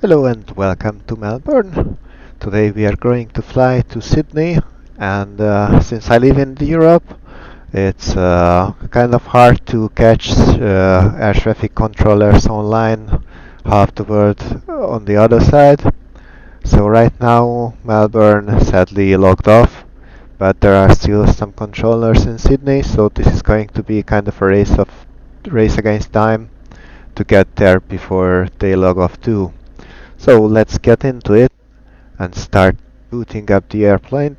Hello and welcome to Melbourne. Today we are going to fly to Sydney, and since I live in Europe, it's kind of hard to catch air traffic controllers online, half the world on the other side. So right now Melbourne sadly logged off, but there are still some controllers in Sydney, so this is going to be kind of a race against time to get there before they log off too. So let's get into it and start booting up the airplane.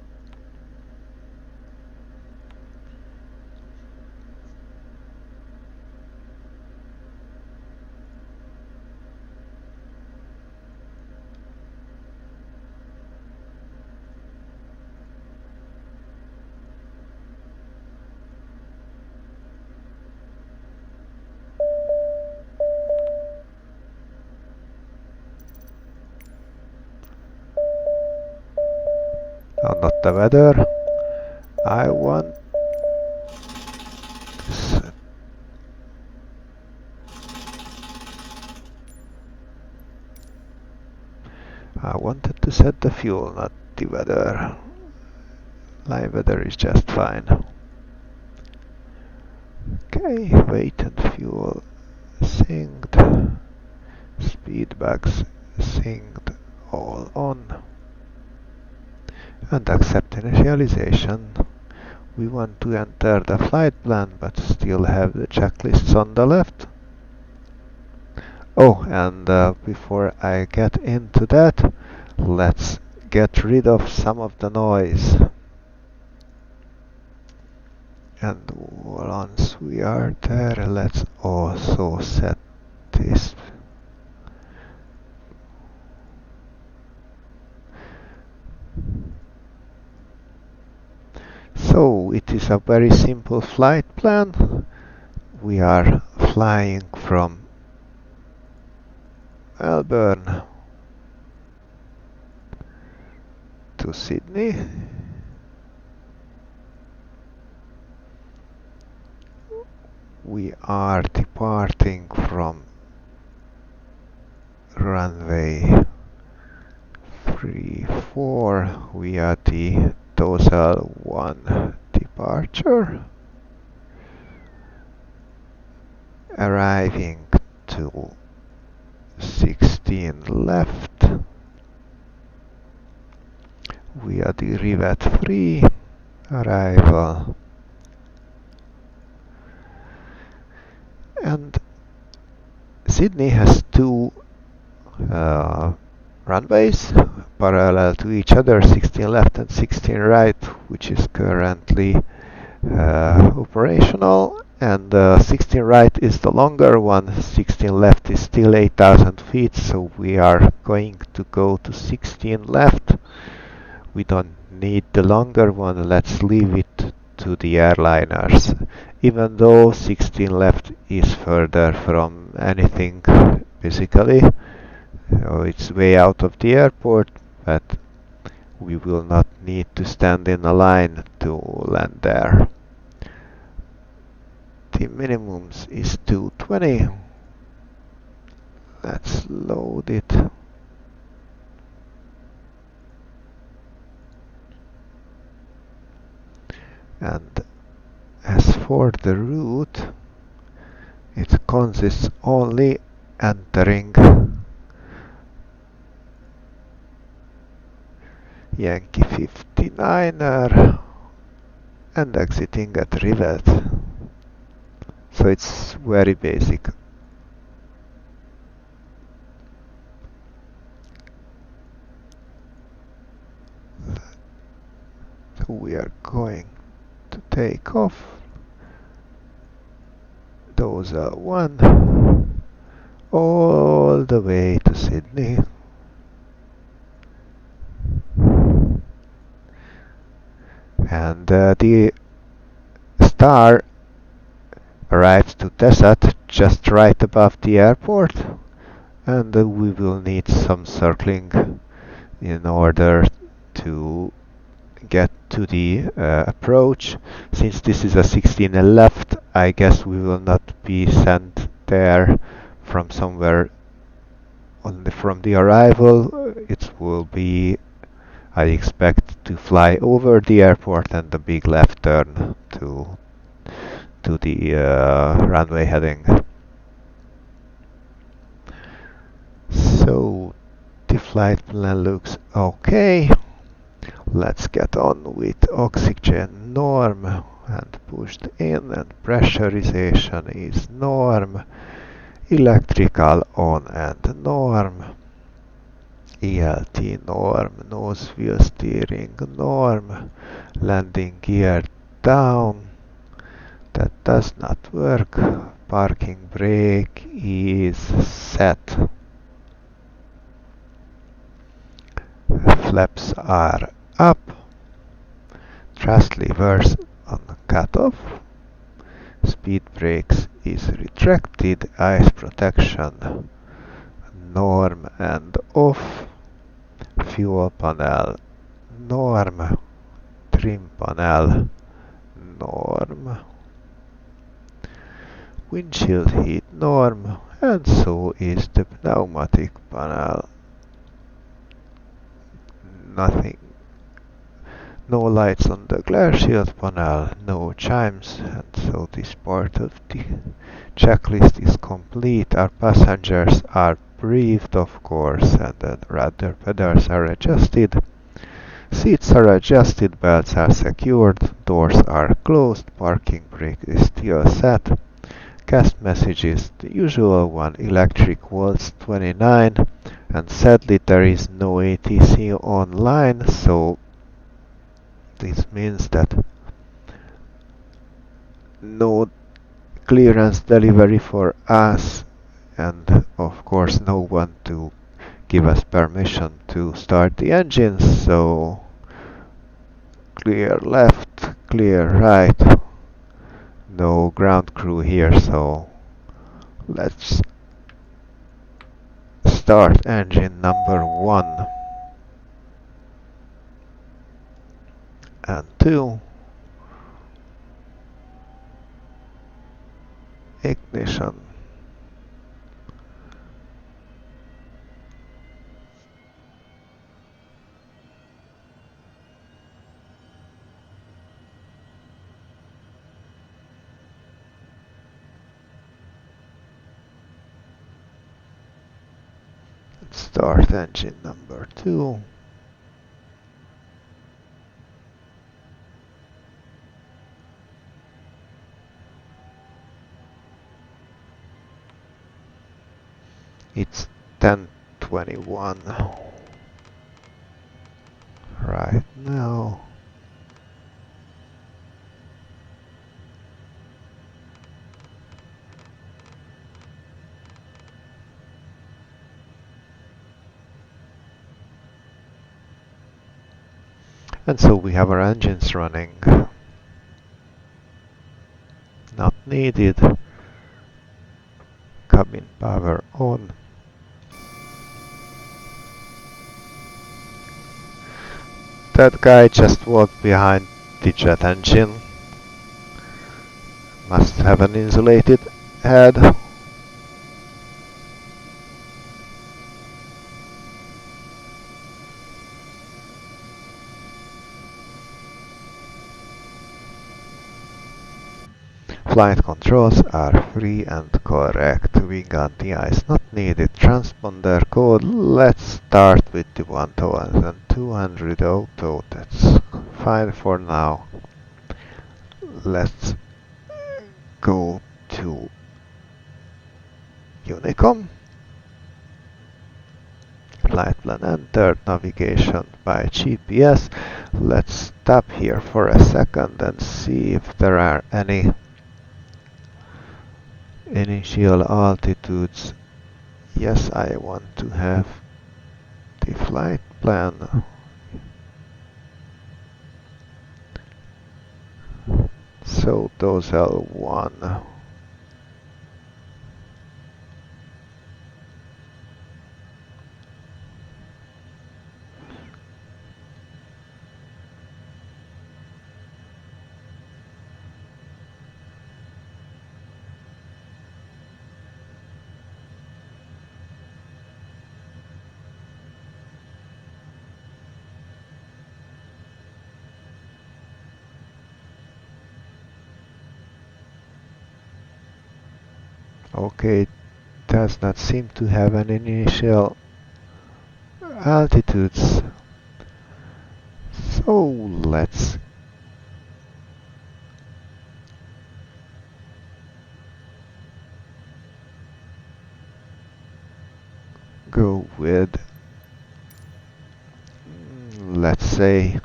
Oh, not the weather. I want I wanted to set the fuel, not the weather. Live weather is just fine. Okay, weight and fuel synced. Speed bags synced, all on. And accept initialization. We want to enter the flight plan but still have the checklists on the left. Oh, and before I get into that, let's get rid of some of the noise. And once we are there, let's also set this. So it is a very simple flight plan. We are flying from Melbourne to Sydney. We are departing from runway 34 via the Total 1 departure, arriving to 16 left via the Rivet 3 arrival, and Sydney has two runways parallel to each other, 16 left and 16 right, which is currently operational, and 16 right is the longer one. 16 left is still 8,000 feet, so we are going to go to 16 left. We don't need the longer one, let's leave it to the airliners, even though 16 left is further from anything physically. It's way out of the airport, but we will not need to stand in a line to land there. The minimums is 220. Let's load it. And as for the route, it consists only entering Yankee 59er and exiting at Rivet. So it's very basic. So we are going to take off. Those are 1 all the way to Sydney. And the star arrives to Desert just right above the airport, and we will need some circling in order to get to the approach. Since this is a 16 left, I guess we will not be sent there from somewhere on the from the arrival, it will be, I expect, to fly over the airport and the big left turn to the runway heading. So the flight plan looks okay. Let's get on with oxygen norm and pushed in, and pressurization is norm. Electrical on and norm. ELT norm. Nose wheel steering norm. Landing gear down. That does not work. Parking brake is set. Flaps are up. Thrust levers on cutoff. Speed brakes is retracted. Ice protection norm and off. Fuel panel norm. Trim panel norm. Windshield heat norm, and so is the pneumatic panel. Nothing. No lights on the glare shield panel, no chimes, and so this part of the checklist is complete. Our passengers are briefed, of course, and the rudder pedals are adjusted. Seats are adjusted, belts are secured, doors are closed, parking brake is still set. Guest message is the usual one, electric volts 29, and sadly there is no ATC online, so this means that no clearance delivery for us, and of course no one to give us permission to start the engines, so clear left, clear right, no ground crew here, so let's start engine number 1 and 2. Ignition. Start engine number 2. It's 10:21 right now. And so we have our engines running. Not needed. Cabin power on. That guy just walked behind the jet engine. Must have an insulated head. Flight controls are free and correct. Wing on the ice not needed. Transponder code. Let's start with the 1200 auto. That's fine for now. Let's go to unicom. Flight plan entered. Navigation by GPS. Let's stop here for a second and see if there are any initial altitudes. Yes, I want to have the flight plan. So those L1. Okay, does not seem to have an initial altitudes. So let's go with, let's say,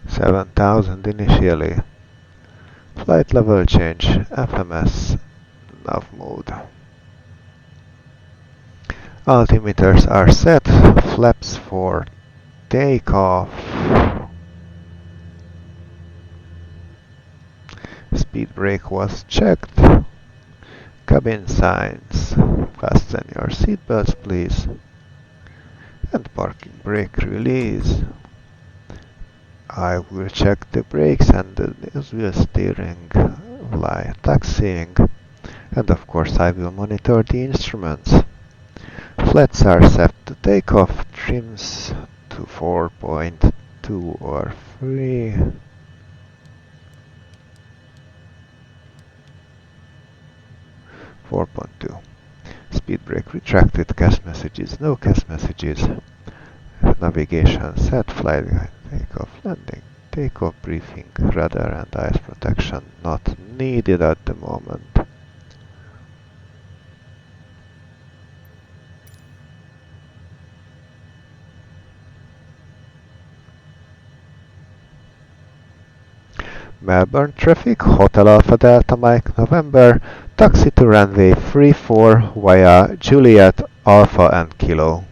7,000 initially. Flight level change, FMS, nav mode. Altimeters are set, flaps for takeoff. Speed brake was checked. Cabin signs. Fasten your seatbelts, please. And parking brake release. I will check the brakes and the wheel steering while taxiing. And of course I will monitor the instruments. Flaps are set to takeoff. Trims to 4.2 or 3. Speed brake retracted, CAS messages, no CAS messages. Navigation set, flight guide, takeoff, landing, takeoff briefing, radar and ice protection not needed at the moment. Melbourne traffic, Hotel Alpha Delta Mike November, taxi to runway 34 via Juliet Alpha and Kilo.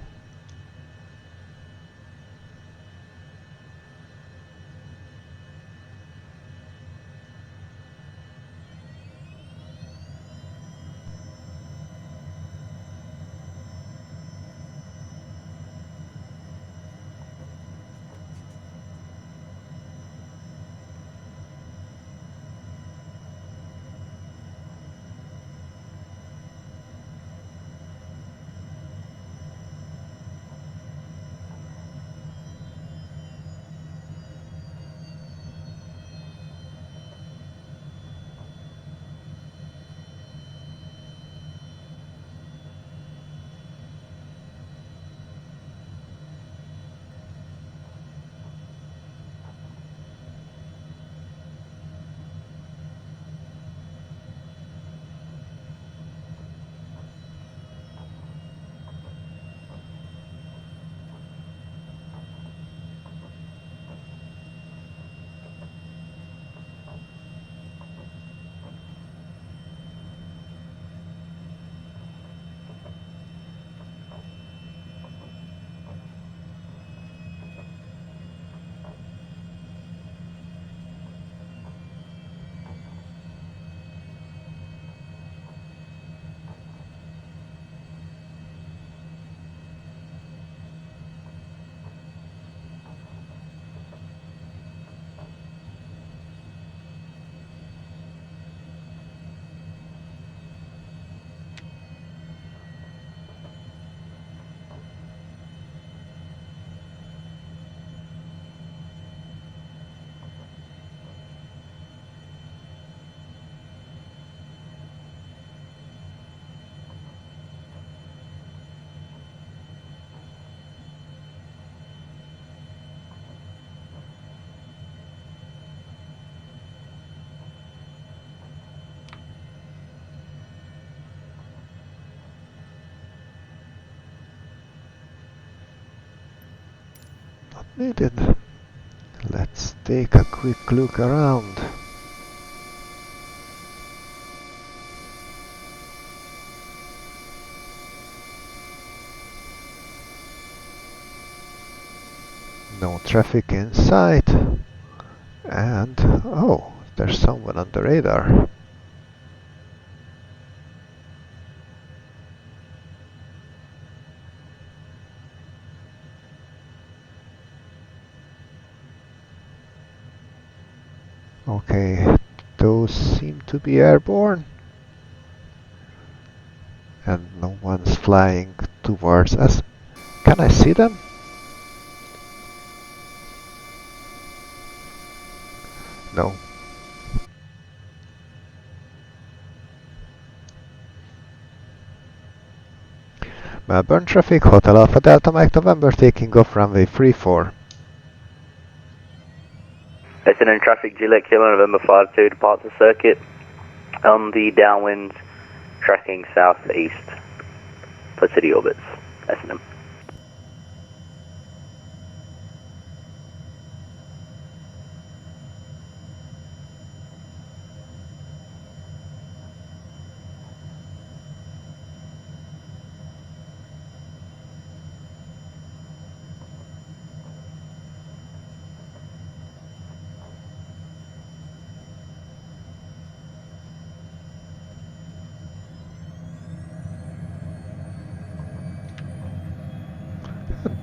Not needed. Let's take a quick look around. No traffic in sight. And, oh, there's someone on the radar. Okay, those seem to be airborne. And no one's flying towards us. Can I see them? No. Melbourne traffic, Hotel Alpha Delta Mike November taking off runway 34. Sydney traffic, Juliet Kilo November 52 departs the circuit on the downwind, tracking southeast for city orbits. S&M.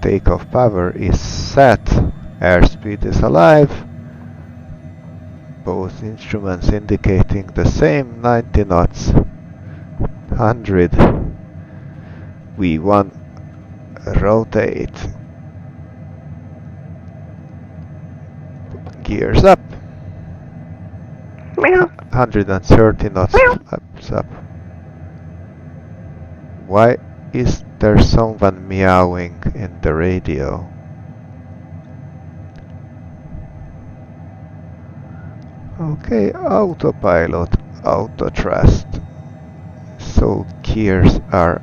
Takeoff power is set. Airspeed is alive. Both instruments indicating the same 90 knots. 100. V1 rotate. Gears up. 130 knots flaps up. Why is there someone meowing in the radio? Okay, autopilot, auto thrust. So gears are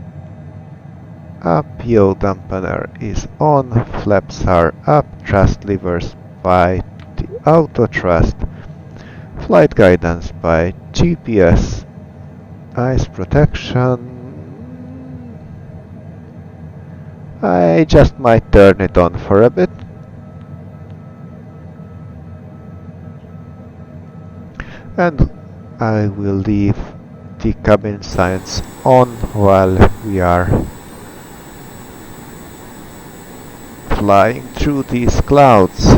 up, yaw dampener is on, flaps are up, thrust levers by the auto thrust, flight guidance by GPS, ice protection. I just might turn it on for a bit. And I will leave the cabin signs on while we are flying through these clouds.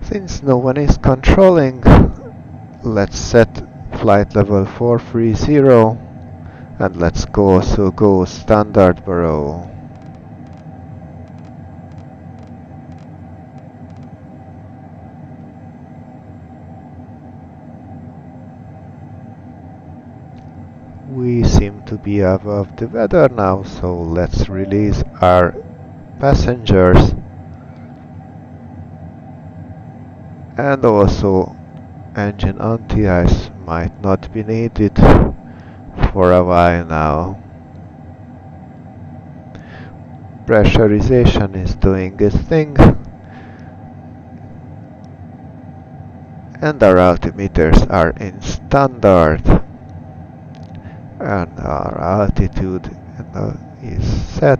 Since no one is controlling, let's set flight level 430 and let's go standard burrow. We seem to be above the weather now, so let's release our passengers. And also, engine anti-ice might not be needed for a while now. pressurization is doing its thing. And our altimeters are in standard. And our altitude is set.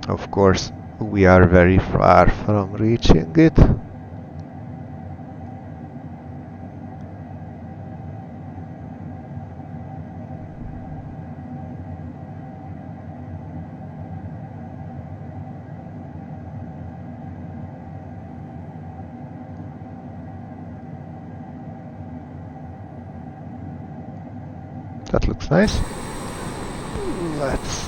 Of course, we are very far from reaching it. That looks nice. Let's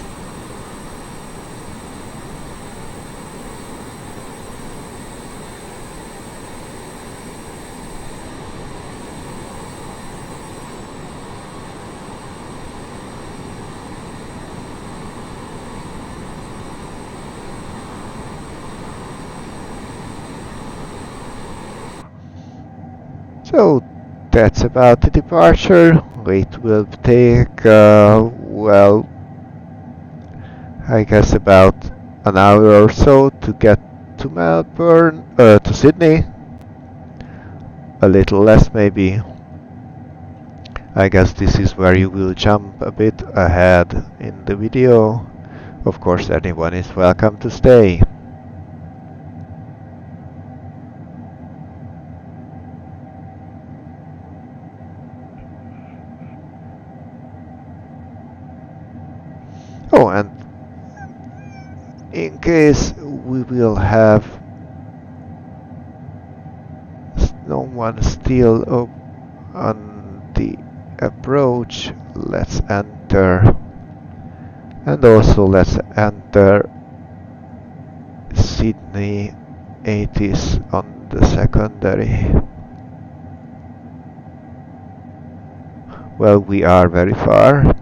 So that's about the departure. It will take, well, I guess about an hour or so to get to Melbourne, to Sydney. A little less maybe. I guess this is where you will jump a bit ahead in the video. Of course, anyone is welcome to stay. Oh, and in case we will have no one still on the approach, let's enter. And also let's enter Sydney 80s on the secondary. Well, we are very far.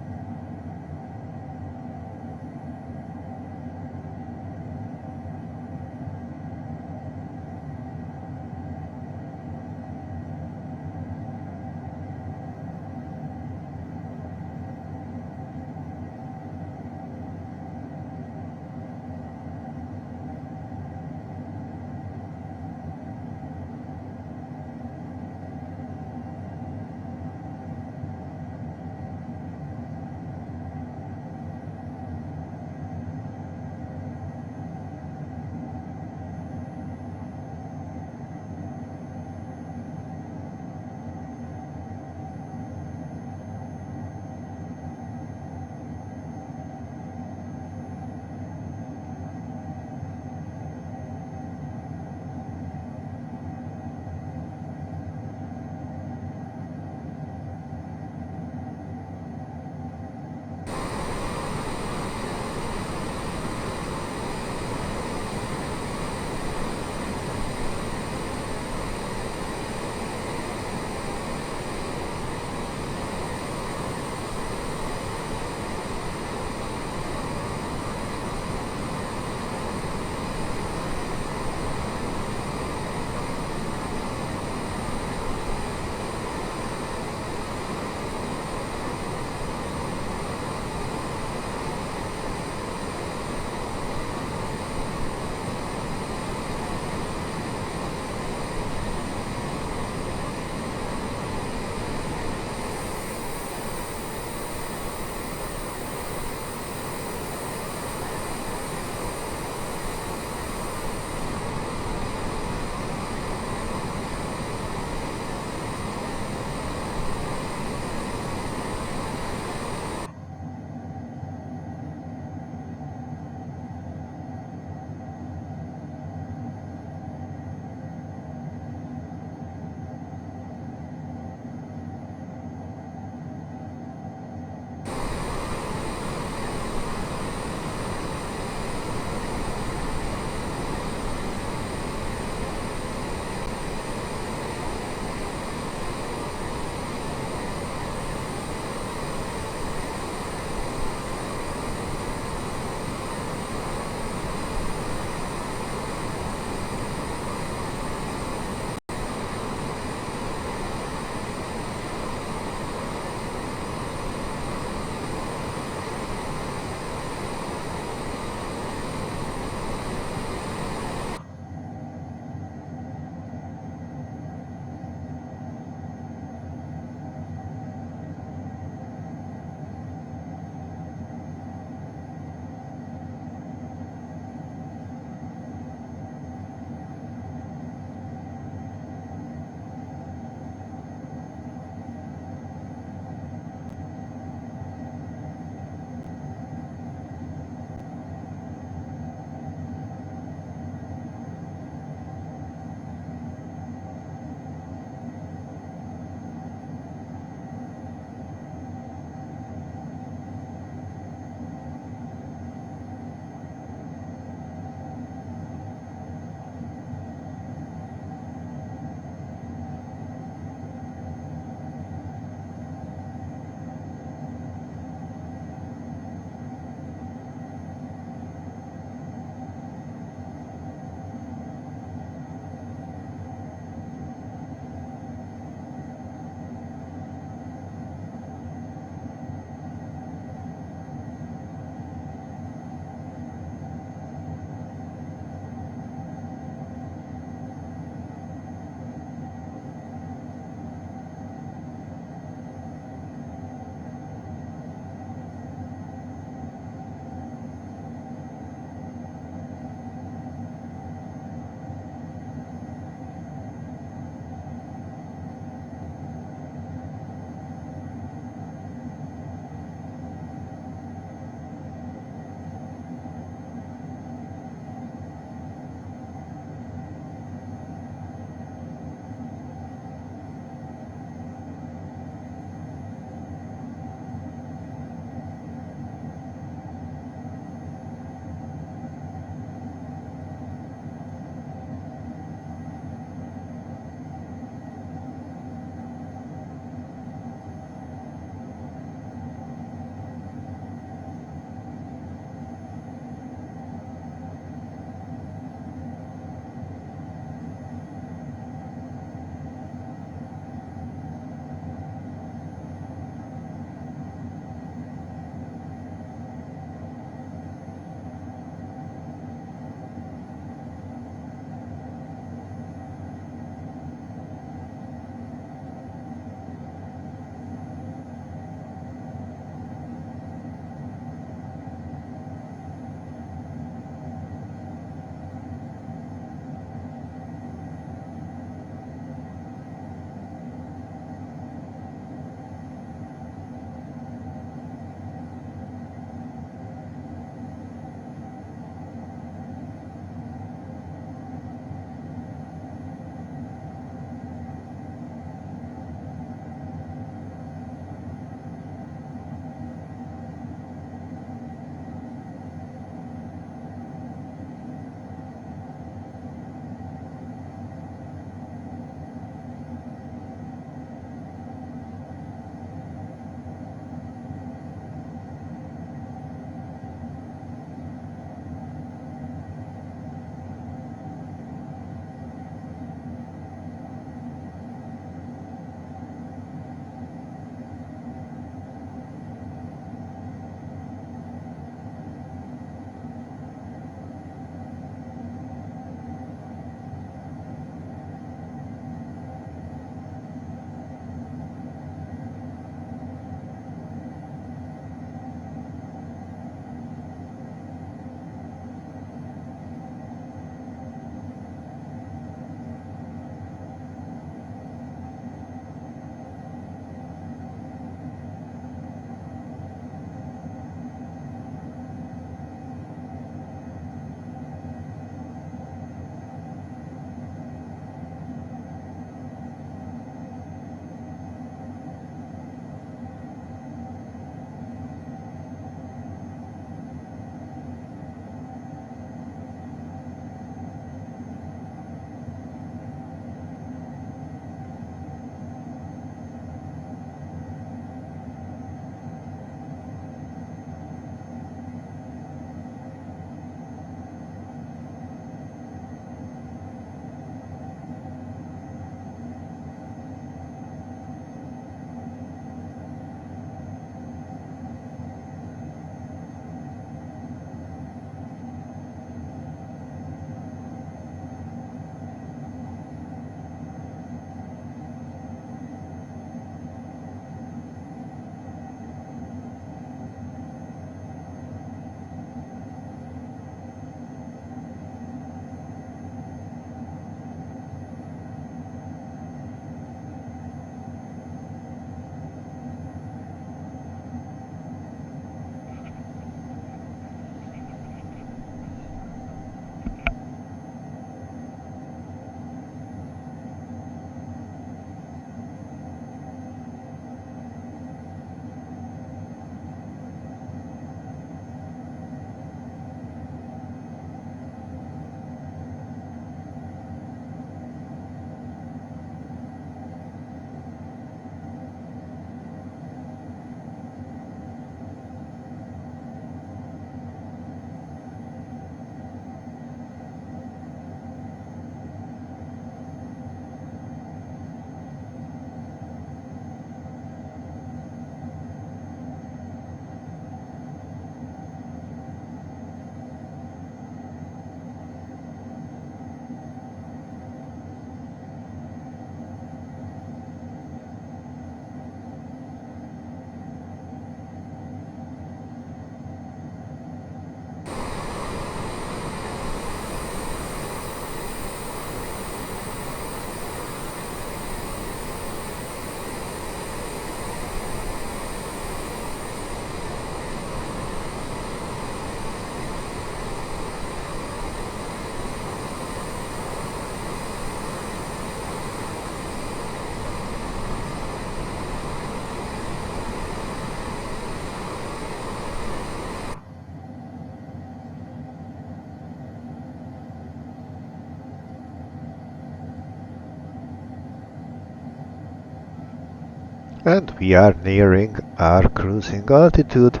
And we are nearing our cruising altitude.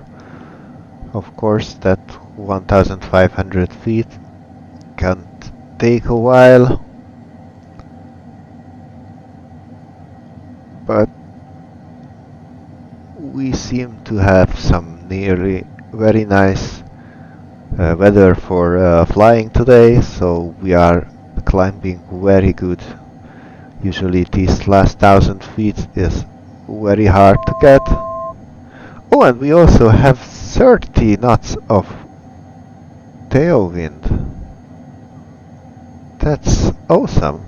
Of course, that 1500 feet can take a while, but we seem to have some nearly very nice weather for flying today, so we are climbing very good. Usually these last 1000 feet is very hard to get. Oh, and we also have 30 knots of tailwind. That's awesome.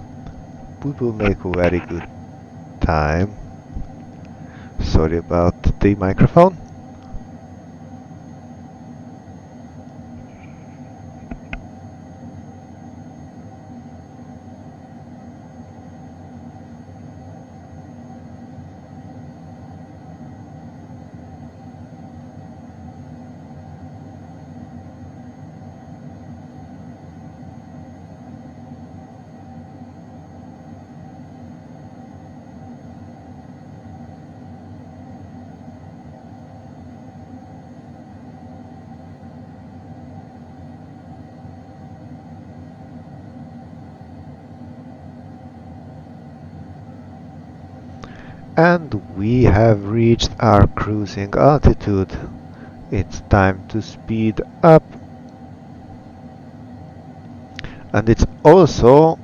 We will make a very good time. Sorry about the microphone. And we have reached our cruising altitude. It's time to speed up. And it's also,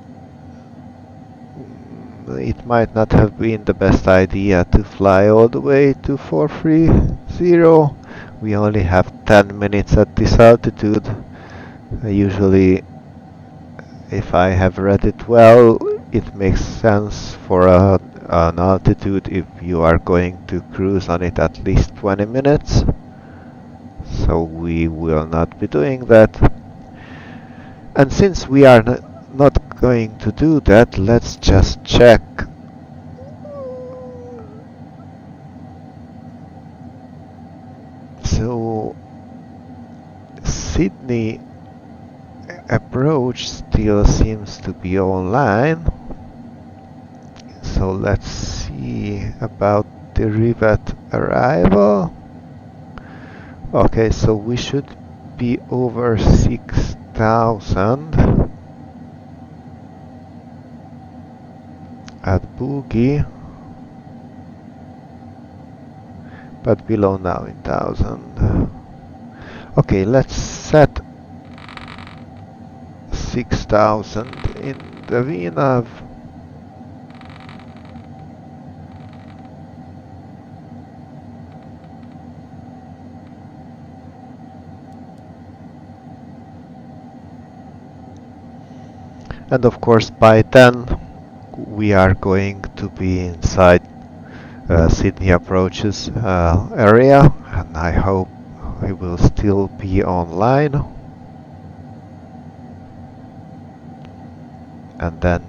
it might not have been the best idea to fly all the way to 430. We only have 10 minutes at this altitude. Usually, if I have read it well, it makes sense for an altitude if you are going to cruise on it at least 20 minutes. So we will not be doing that. And since we are not going to do that, let's just check. So Sydney approach still seems to be online. So let's see about the Rivet arrival. Okay, so we should be over 6,000 at Boogie, but below 9,000. Okay, let's set 6,000 in the VNAV. And of course by then we are going to be inside Sydney approaches area, and I hope we will still be online, and then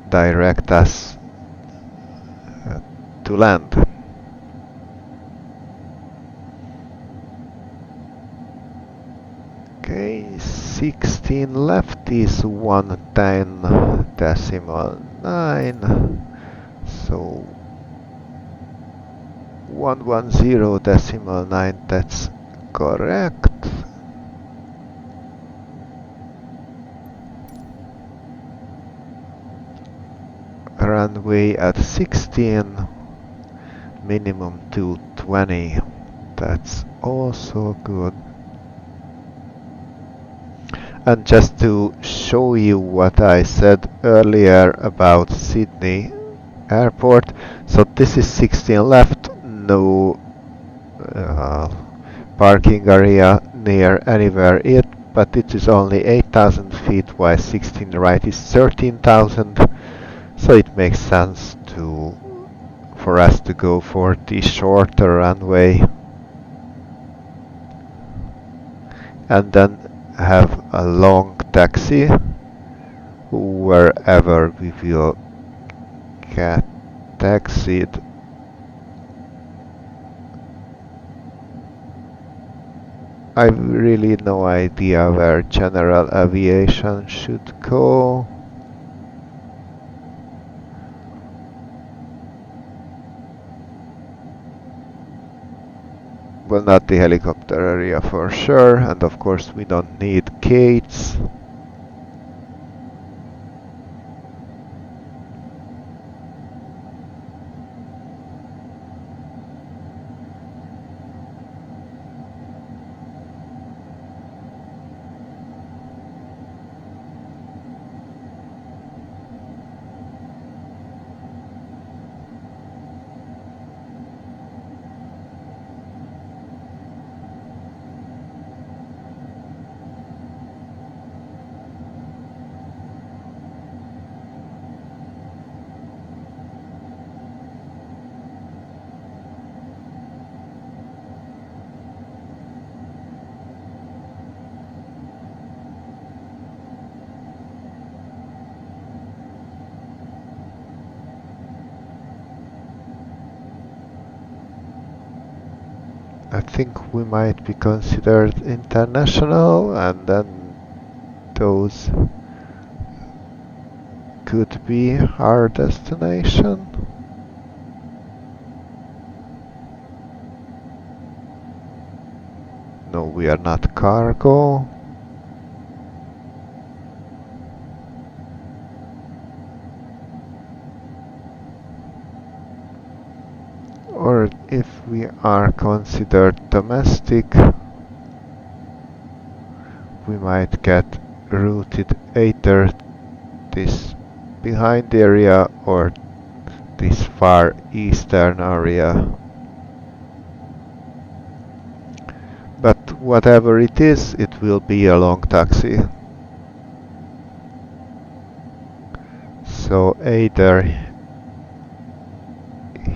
direct us to land. Okay, 16 left is 110.9, so 110.9, that's correct. Runway at 16, minimum 220, that's also good. And just to show you what I said earlier about Sydney Airport, so this is 16 left, no parking area near anywhere yet, but it is only 8,000 feet, while 16 right is 13,000, so it makes sense for us to go for the shorter runway and then have a long taxi wherever we will get taxied. I've really no idea where general aviation should go. well, not the helicopter area for sure, and of course we don't need gates. I think we might be considered international, and then those could be our destination. No, we are not cargo. Or if we are considered domestic, we might get routed either this behind area or this far eastern area. But whatever it is, it will be a long taxi. So either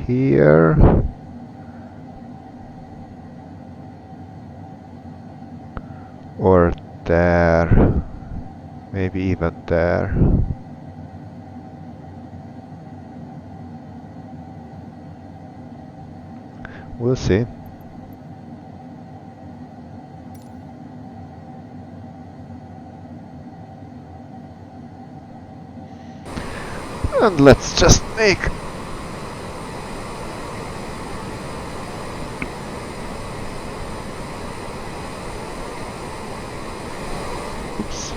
here or there, maybe even there. We'll see. And let's just make oops.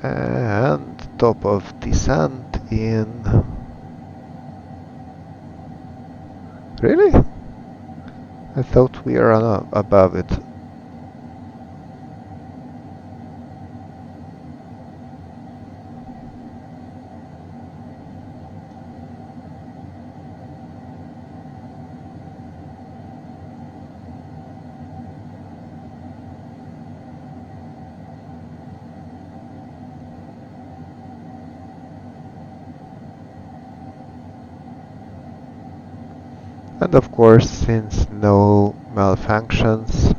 And top of descent in. Really? I thought we are above it. And of course, since no malfunctions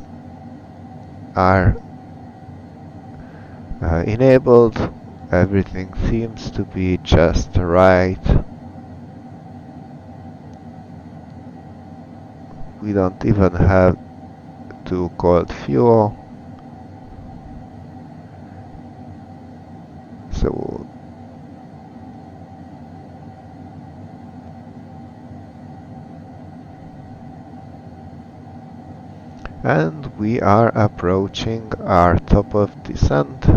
are enabled, everything seems to be just right. We don't even have to cold fuel. So and we are approaching our top of descent.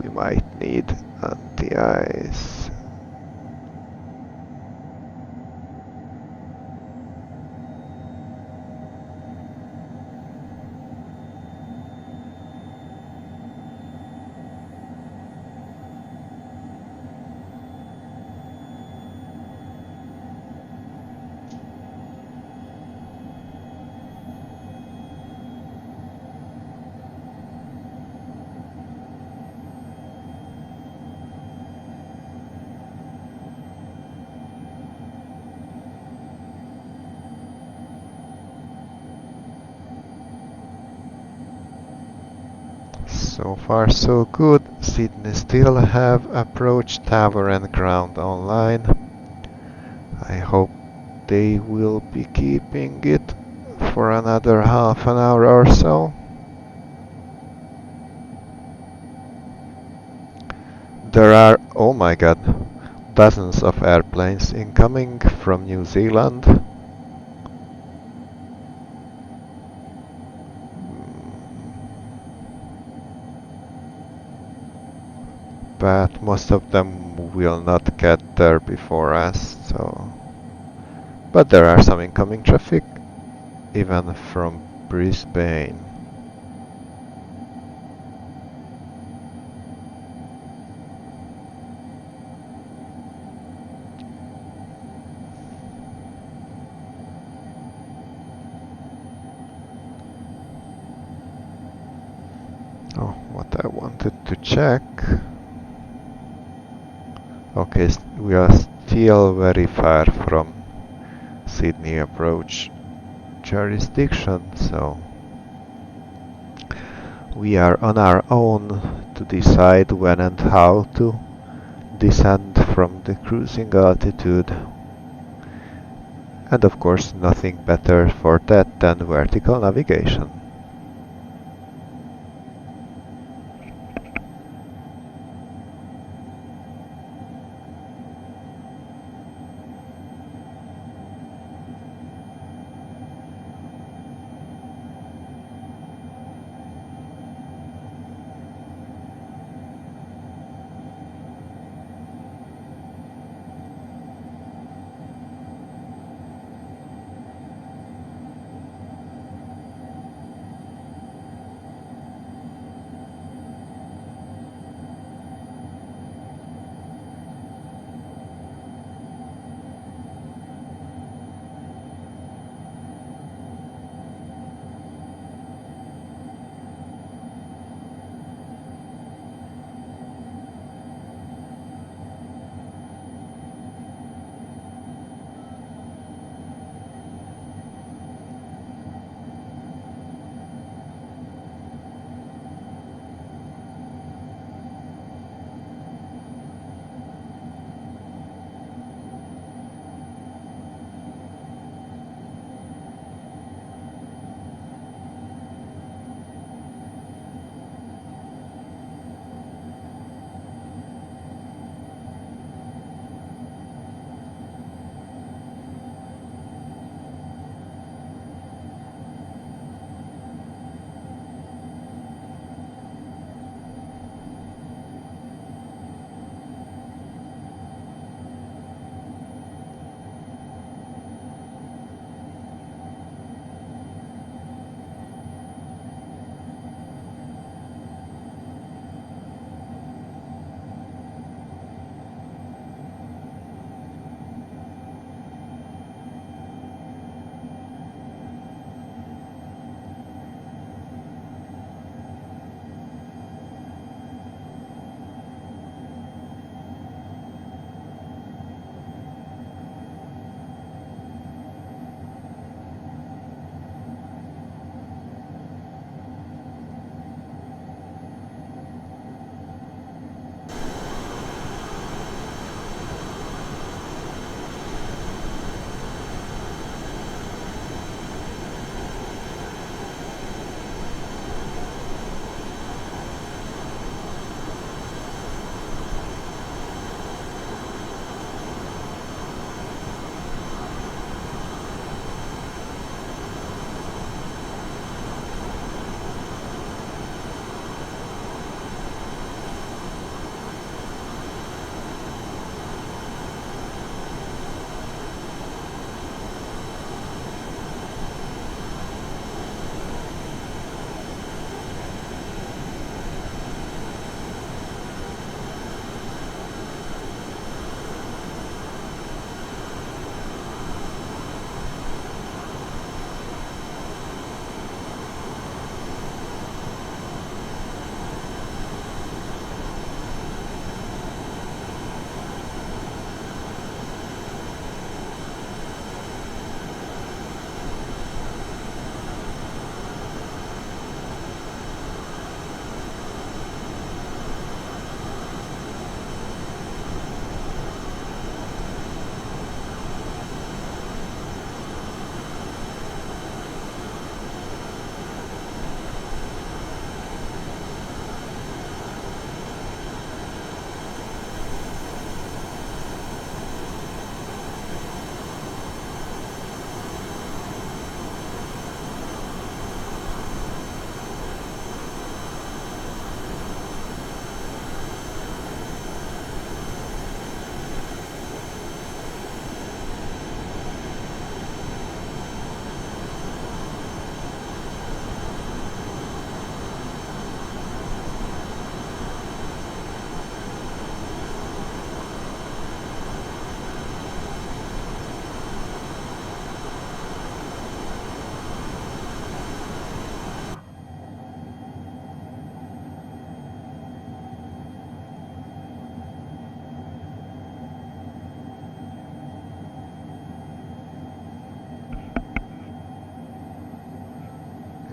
We might need anti-ice. So far so good. Sydney still have approach tower and ground online. I hope they will be keeping it for another half an hour or so. There are, oh my god, dozens of airplanes incoming from New Zealand. But most of them will not get there before us, so... But there are some incoming traffic, even from Brisbane. Oh, what I wanted to check... Okay, we are still very far from Sydney approach jurisdiction, so we are on our own to decide when and how to descend from the cruising altitude. And of course, nothing better for that than vertical navigation.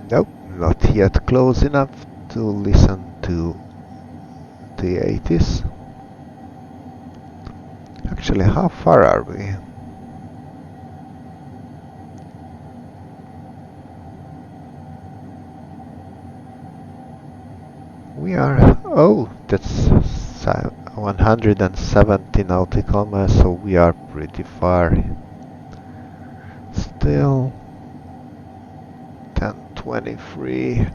Nope, not yet close enough to listen to the 80s. Actually, how far are we? We are, oh, that's 170 nautical miles, so we are pretty far. Still 1023.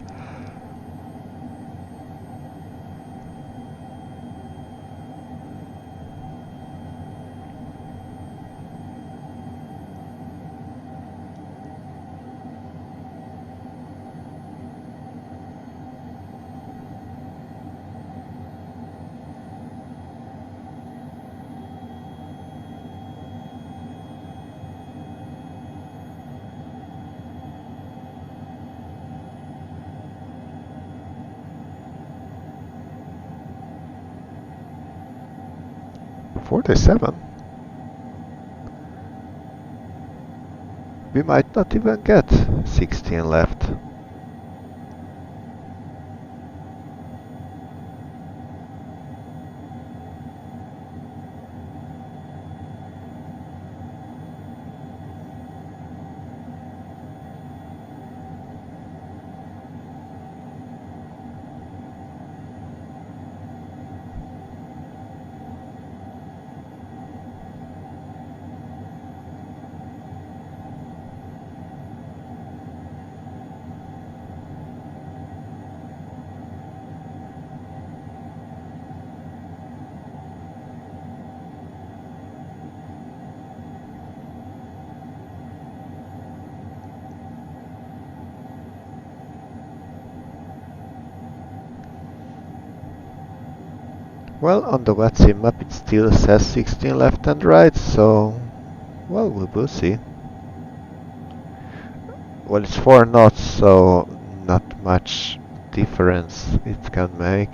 $47. We might not even get 16 left. Well, on the Vatsim map it still says 16 left and right, so, well, we will see. Well, it's 4 knots, so not much difference it can make.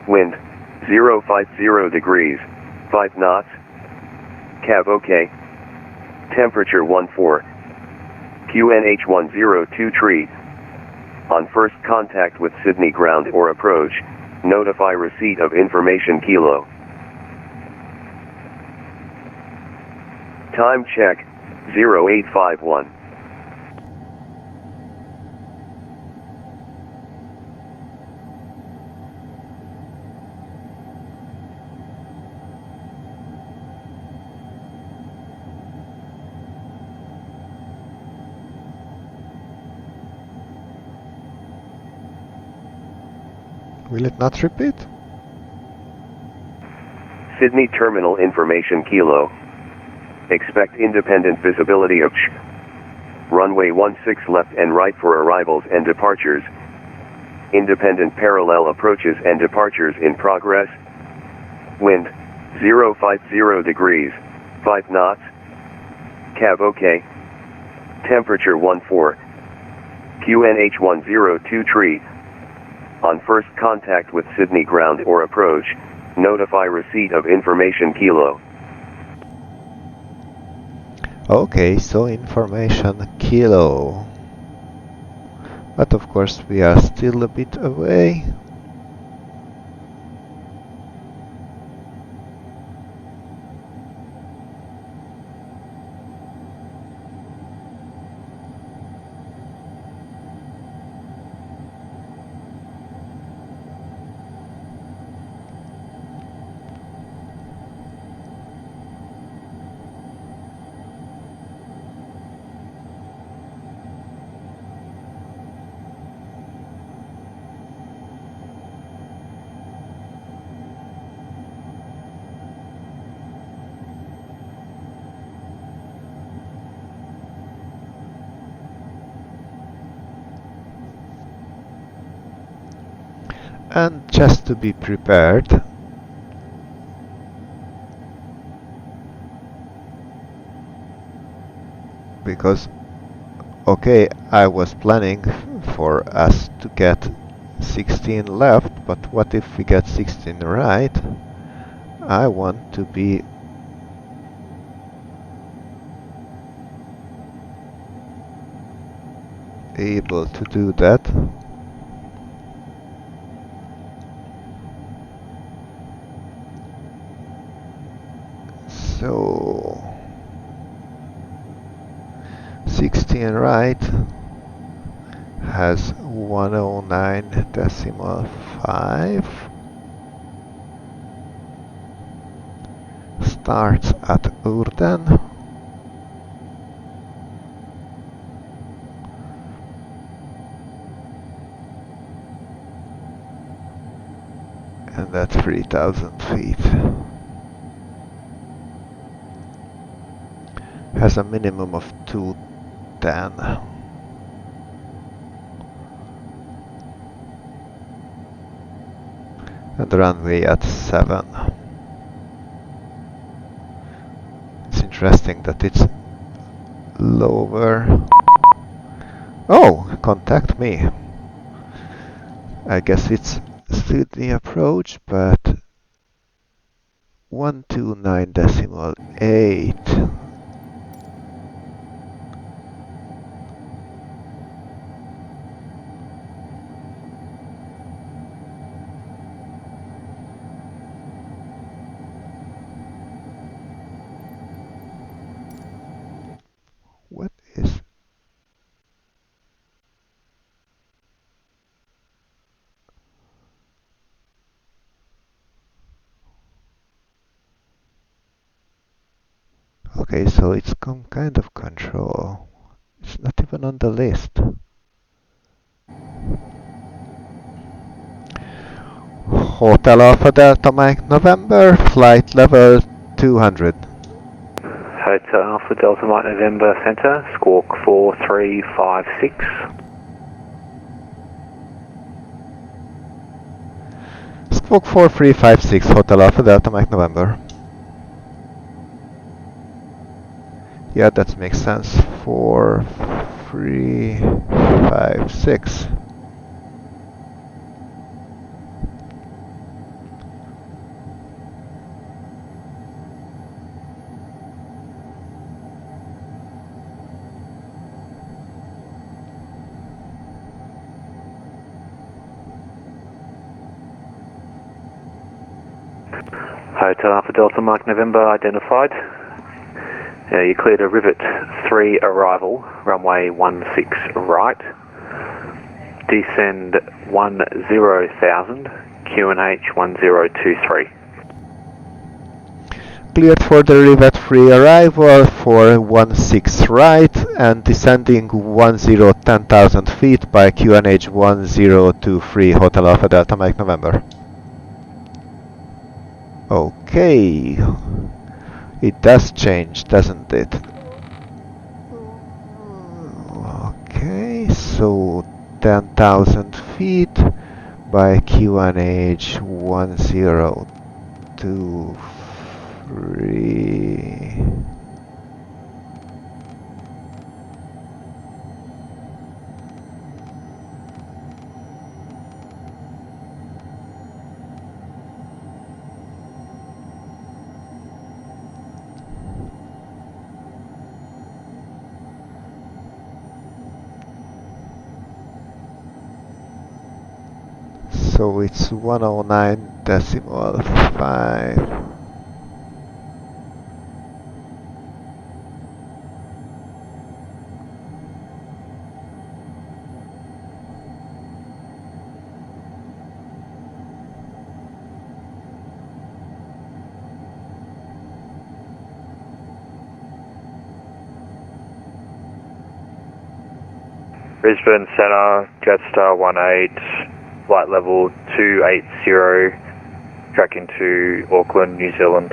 Wind 050 degrees, 5 knots. Cav OK. Temperature 14. QNH 102 tree. On first contact with Sydney ground or approach, notify receipt of information kilo. Time check 0851. Will it not repeat? Sydney terminal information kilo. Expect independent visibility of runway 16 left and right for arrivals and departures. Independent parallel approaches and departures in progress. Wind 050 degrees, 5 knots. Cav OK. Temperature 14. QNH 102 tree. On first contact with Sydney ground or approach, notify receipt of information kilo. Okay, so information kilo. But of course we are still a bit away. And just to be prepared, because okay, I was planning for us to get 16 left, but what if we get 16 right? I want to be able to do that. So 16 right has 109.5, starts at Urden, and at 3,000 feet has a minimum of 210. And runway at 7. It's interesting that it's lower. Oh, contact me. I guess it's Sydney approach, but 129.8. What is... Okay, so it's some kind of control. It's not even on the list. Hotel Alpha Delta Mike November, flight level 200. Hotel Alpha Delta Mike November Centre, squawk 4356. Squawk 4356, Hotel Alpha Delta Mike November. Yeah, that makes sense. 4356. Hotel Alpha Delta Mike November identified. You cleared a Rivet 3 arrival, runway 16 right. Descend 10,000, QNH 1023. Cleared for the Rivet 3 arrival for 16 right and descending 10,000 feet by QNH 1023 Hotel Alpha Delta Mike November. Okay, it does change, doesn't it? Okay, so 10,000 feet by QNH 1023. So it's 109.5. Brisbane Centre, Jetstar 18, flight level 280, tracking to Auckland, New Zealand.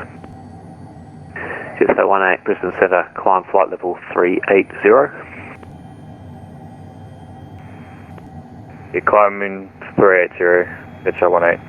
Jetstar 18, Brisbane Centre, climb flight level 380. You're climbing 380, Jetstar 18.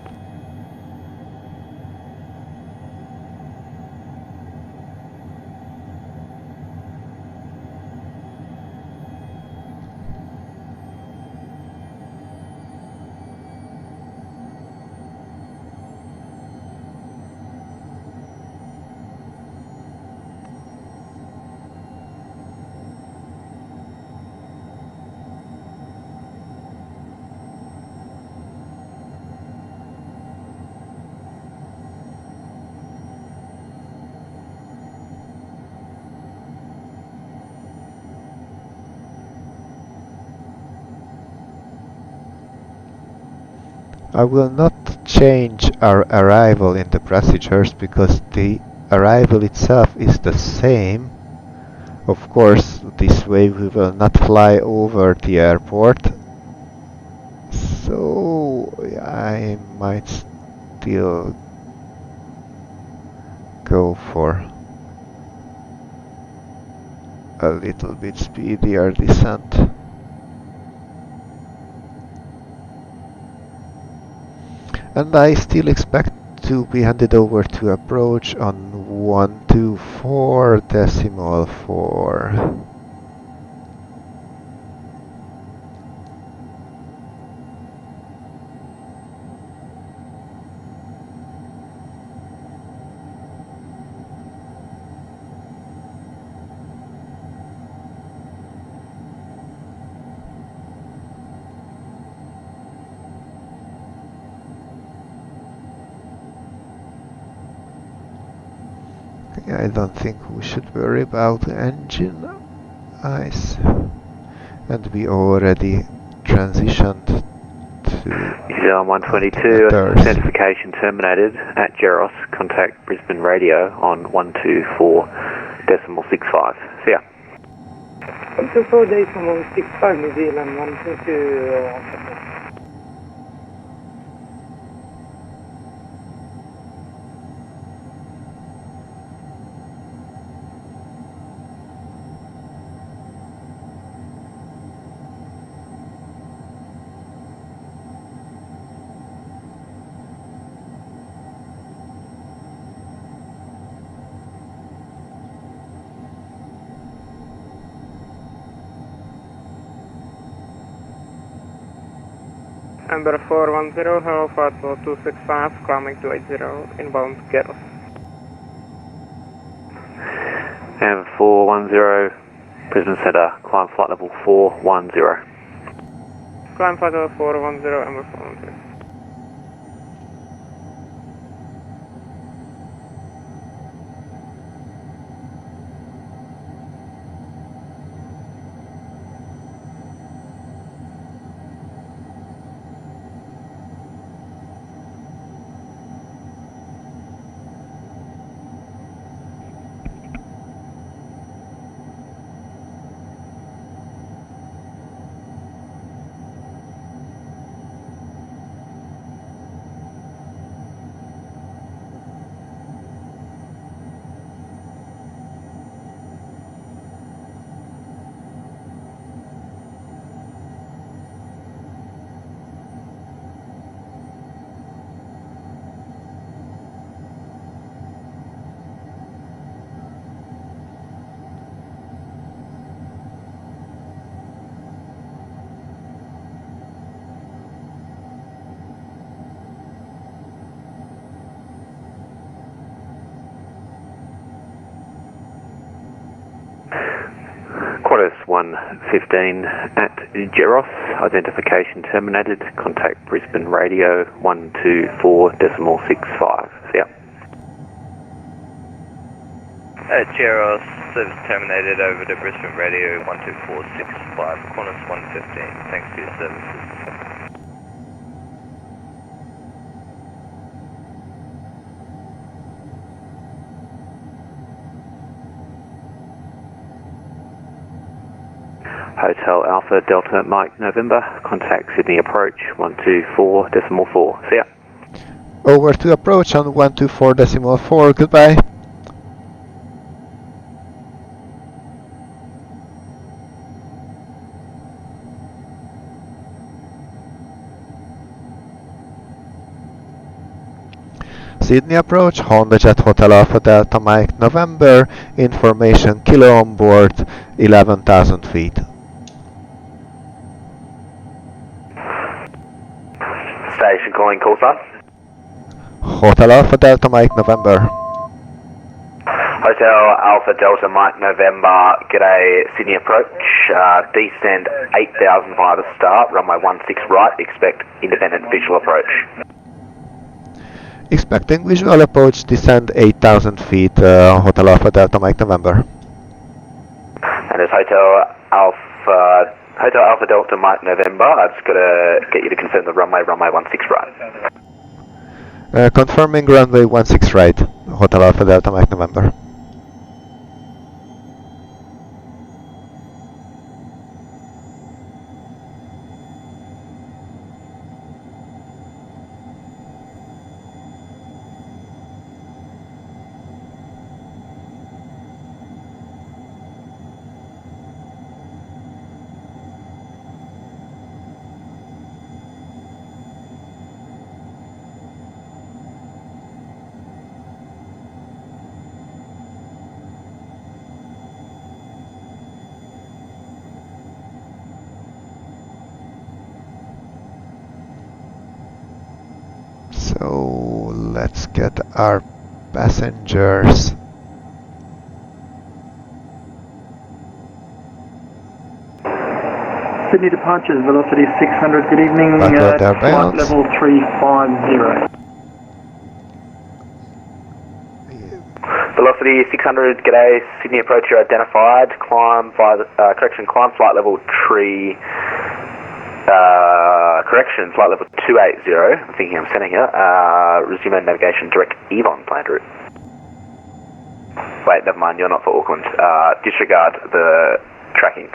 I will not change our arrival in the procedures because the arrival itself is the same. Of course, this way we will not fly over the airport. So I might still go for a little bit speedier descent. And I still expect to be handed over to approach on 124.4. I don't think we should worry about engine ice. And we already transitioned to New Zealand 122, authentication terminated at Geros. Contact Brisbane Radio on 124.65. See ya. 124.65 New Zealand 122. Number 410, hello, flight 265, climbing to 80, inbound Geros. And 410, Brisbane Centre, climb flight level 410. Climb flight level 410, number 410. Qantas 115 at Geros, identification terminated, contact Brisbane radio 124.65. See ya. At Geros, service terminated over to Brisbane radio 124.65, Qantas 115, thanks for your services. Hotel Alpha Delta Mike November, contact Sydney approach 124.4. See ya. Over to approach on 124.4. Goodbye. Sydney approach, HondaJet Hotel Alpha Delta Mike November, information kilo on board, 11,000 feet. Station calling call sign. Hotel Alpha Delta Mike November. Hotel Alpha Delta Mike November, g'day Sydney approach, descend 8,000 via the start, runway 16 right, expect independent visual approach. Expecting visual approach, descend 8,000 feet, Hotel Alpha Delta Mike November. And it's Hotel Alpha Delta Mike November, I've just got to get you to confirm the runway 16 right. Confirming runway 16 right, Hotel Alpha Delta Mike November. So let's get our passengers. Sydney departures, velocity 600, good evening, Flight level 350. Velocity 600, g'day, Sydney approach, you're identified, climb via the, climb flight level 3, flight level 280, I'm thinking I'm sending here, resume navigation direct Evon planned route. Wait, never mind, you're not for Auckland, disregard the tracking.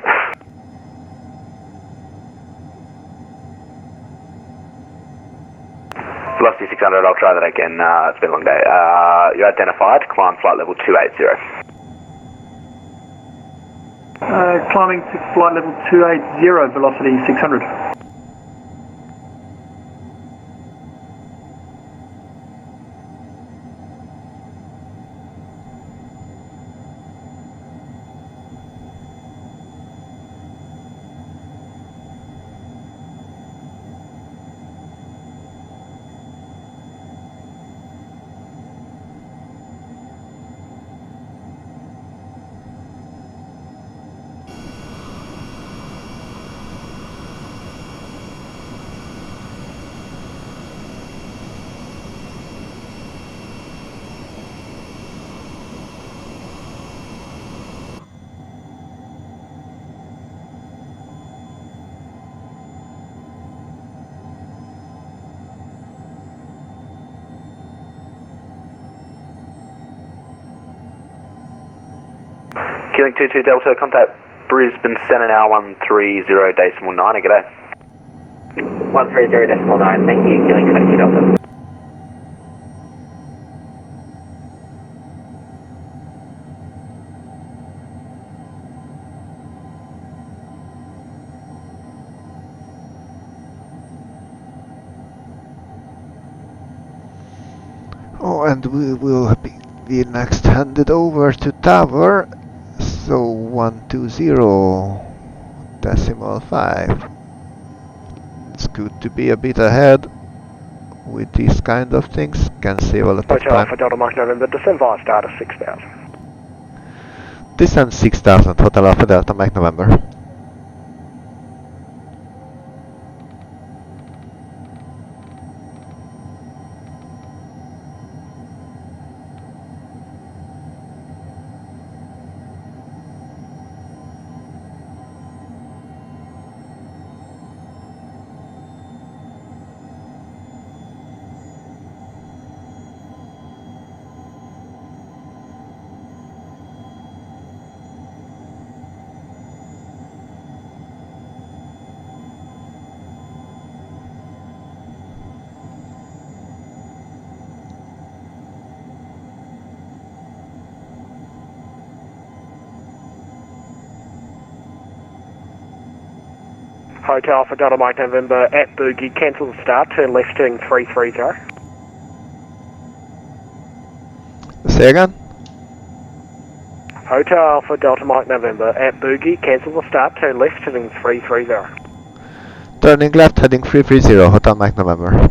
Velocity 600, I'll try that again, it's been a long day. You're identified, climb flight level 280. Climbing to flight level 280, velocity 600. Killing 22 Delta, contact Brisbane Centre now 130.9, g'day. 130.9, thank you, killing 22 Delta. Oh, and we will be next handed over to tower. So 120.5. It's good to be a bit ahead with these kind of things. Can save a lot of Hotel time. Alpha Delta Mike November, descend via start of 6,000. descend 6000, Hotel Alpha Delta Mike November. Hotel Alpha Delta Mike November at Boogie, cancel the start, turn left heading 330. Say again? Hotel Alpha Delta Mike November at Boogie, cancel the start, turn left heading 330. Turning left, heading 330, Hotel Mike November.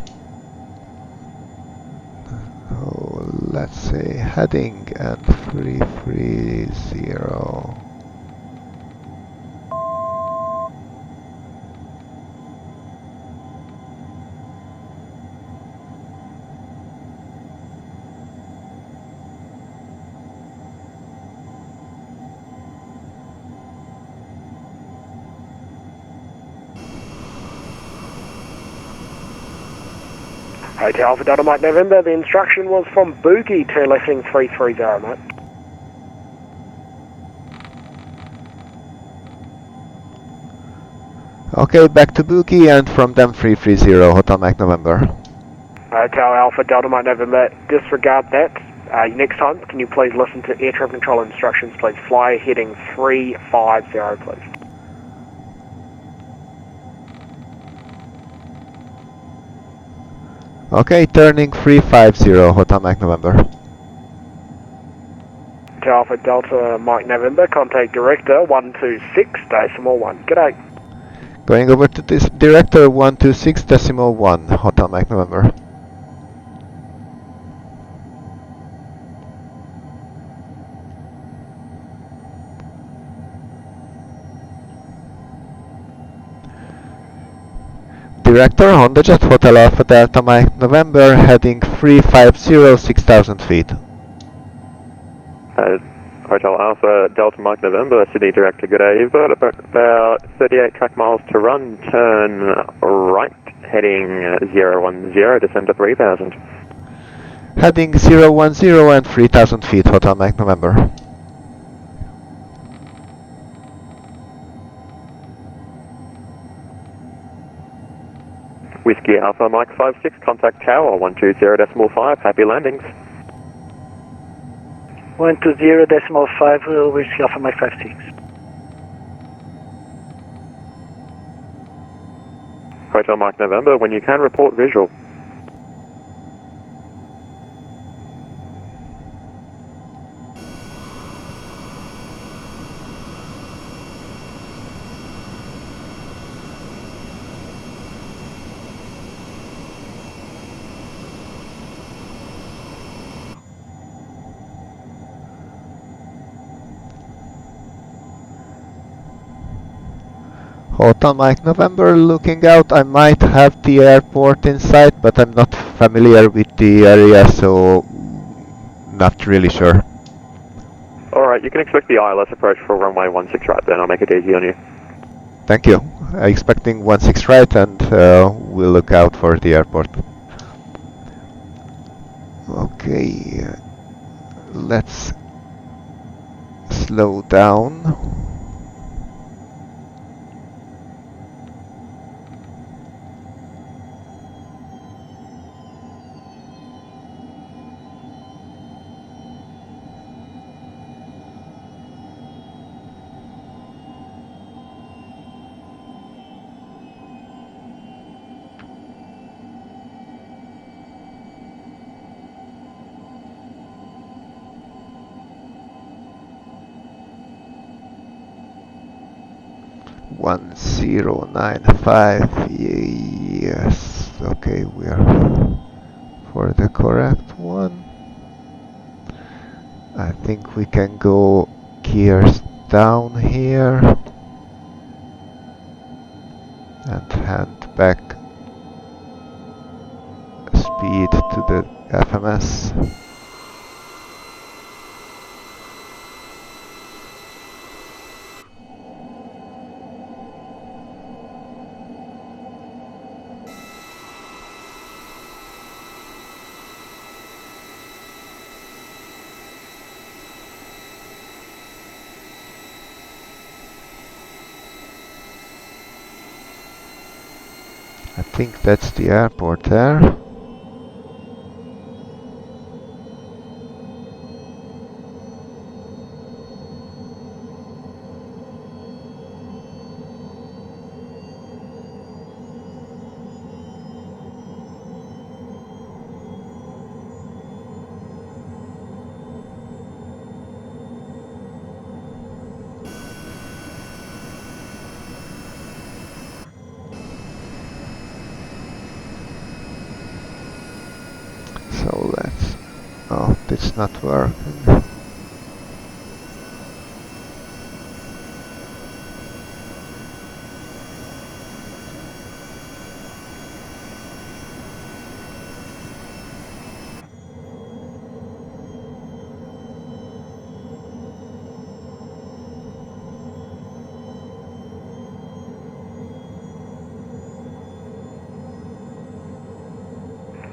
Oh, let's say heading and 330. Hotel Alpha Delta Mike November, the instruction was from Boogie, turn left heading 330, mate. Okay, back to Boogie and from them 330, Hotel Mike November. Hotel Alpha Delta Mike November, disregard that. Next time, can you please listen to air traffic control instructions, please? Fly heading 350, please. Okay, turning 350, Hotel Mike November. Hotel Alpha Delta Mike November, contact director 126.1. G'day. Going over to this director 126.1, Hotel Mike November. Director HondaJet Hotel Alpha Delta Mike November, heading 350, 6000 feet. Hotel Alpha Delta Mike November, Sydney Director, good day. You've got about 38 track miles to run, turn right, heading 010, descend to 3000. Heading 010 and 3000 feet, Hotel Mike November. Whiskey Alpha Mike 56, contact tower 120.5, happy landings. 120.5, Whiskey Alpha Mike 56. Hotel Mike November, when you can report visual. Hotel Mike November, looking out. I might have the airport in sight, but I'm not familiar with the area, so not really sure. Alright, you can expect the ILS approach for runway 16 right then, I'll make it easy on you. Thank you. Expecting 16 right, and we'll look out for the airport. Okay, let's slow down. One 095, yes, okay, we are for the correct one. I think we can go gears down here and hand back speed to the FMS. I think that's the airport there. So let's... oh, it's not working.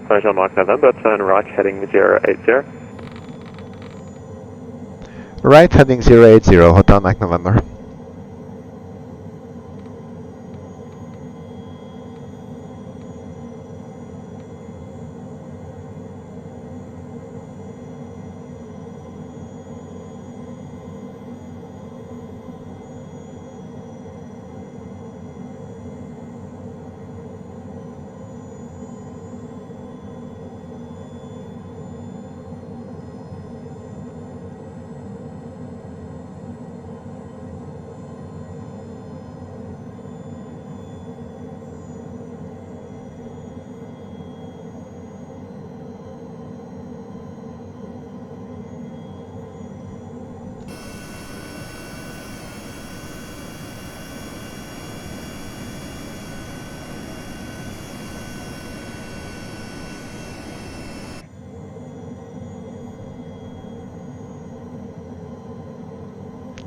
Hotel Mike November, turn right heading 080. Right heading 080, Hotel Mike November.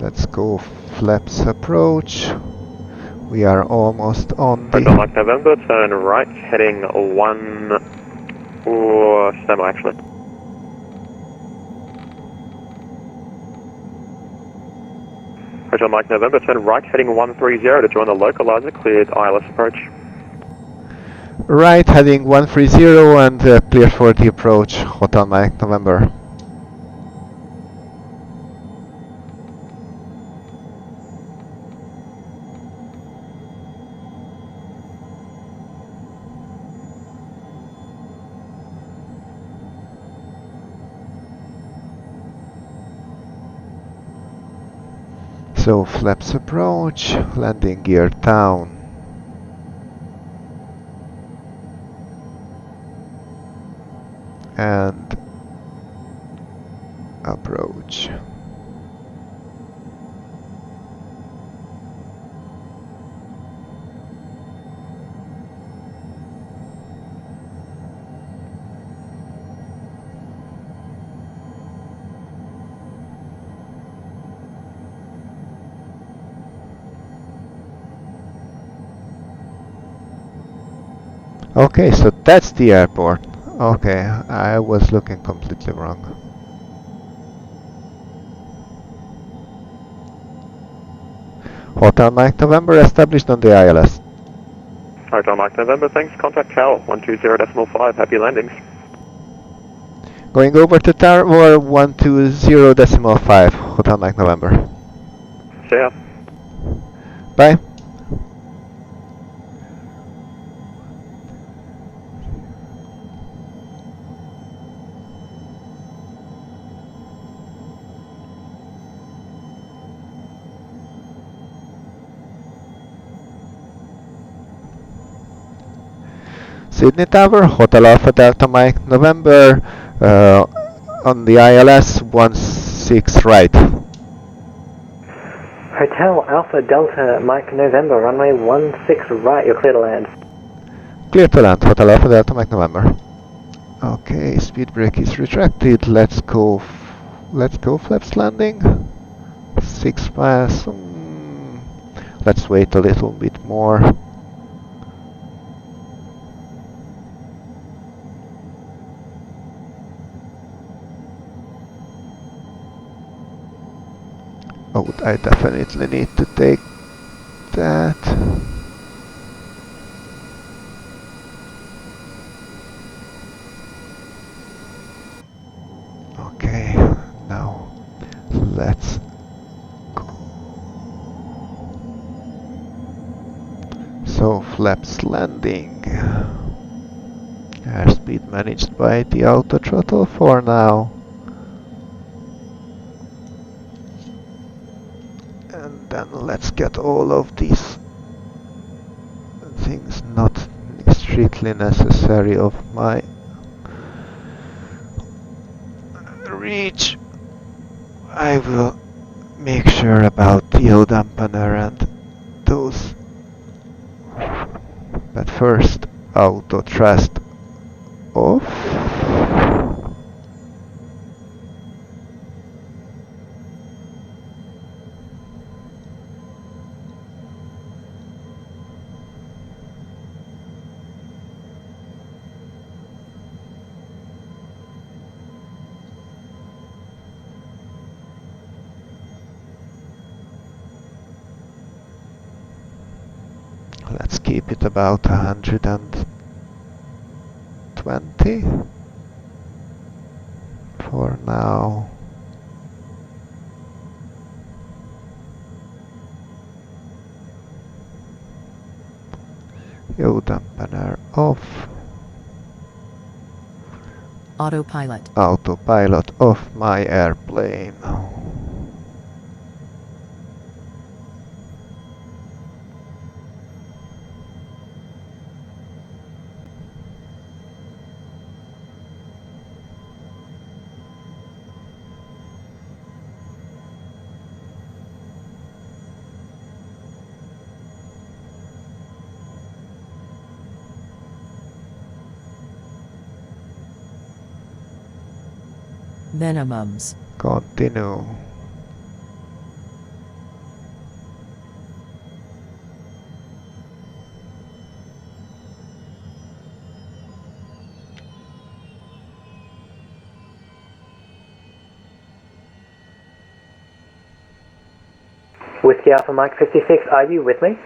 Let's go flaps approach. We are almost on the... Hotel Mike November, turn right heading 1... or... stand by actually. Hotel Mike November, turn right heading 130 to join the localizer, cleared ILS approach. Right heading 130 and clear for the approach, Hotel Mike November. So flaps approach, landing gear down. And approach. Okay, so that's the airport. Okay, I was looking completely wrong. Hotel Mike November established on the ILS. Hotel Mike November, thanks. Contact Tower 120.5. Happy landings. Going over to Tower 120.5. Hotel Mike November. See ya. Bye. Sydney Tower, Hotel Alpha Delta Mike November, on the ILS 16 right. Hotel Alpha Delta Mike November, runway 16 right, you're clear to land. Clear to land, Hotel Alpha Delta Mike November. Okay, speed brake is retracted. Let's go flaps landing. 6 miles. Let's wait a little bit more. Oh, I definitely need to take that. Okay, now let's go. So flaps landing. Airspeed managed by the auto throttle for now. And then let's get all of these things not strictly necessary of my reach. I will make sure about the yaw dampener and those. But first, auto thrust off. Let's keep it about 120 for now. Yaw dampener off. Autopilot. Autopilot off my airplane. Minimums. Continue. Whiskey Alpha Mike 56, are you with me?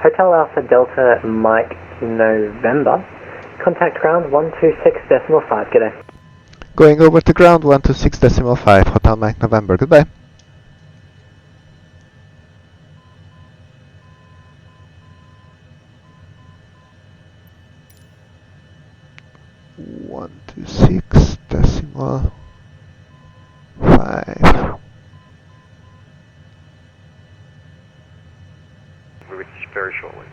Hotel Alpha Delta Mike November, contact ground 126.5, g'day. Going over to ground 126.5, Hotel Mike November, goodbye. One, 2.6.5. We'll reach very shortly.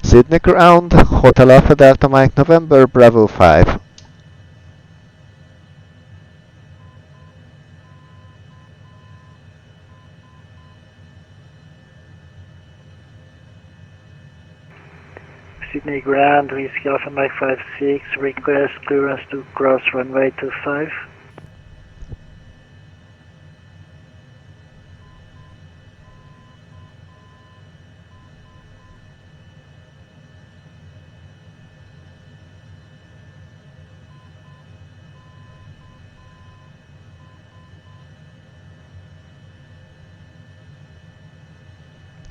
Sydney ground, Hotel Alpha Delta Mike November, Bravo 5. Sydney ground, Whiskey Alpha Mike 56, request clearance to cross runway 25.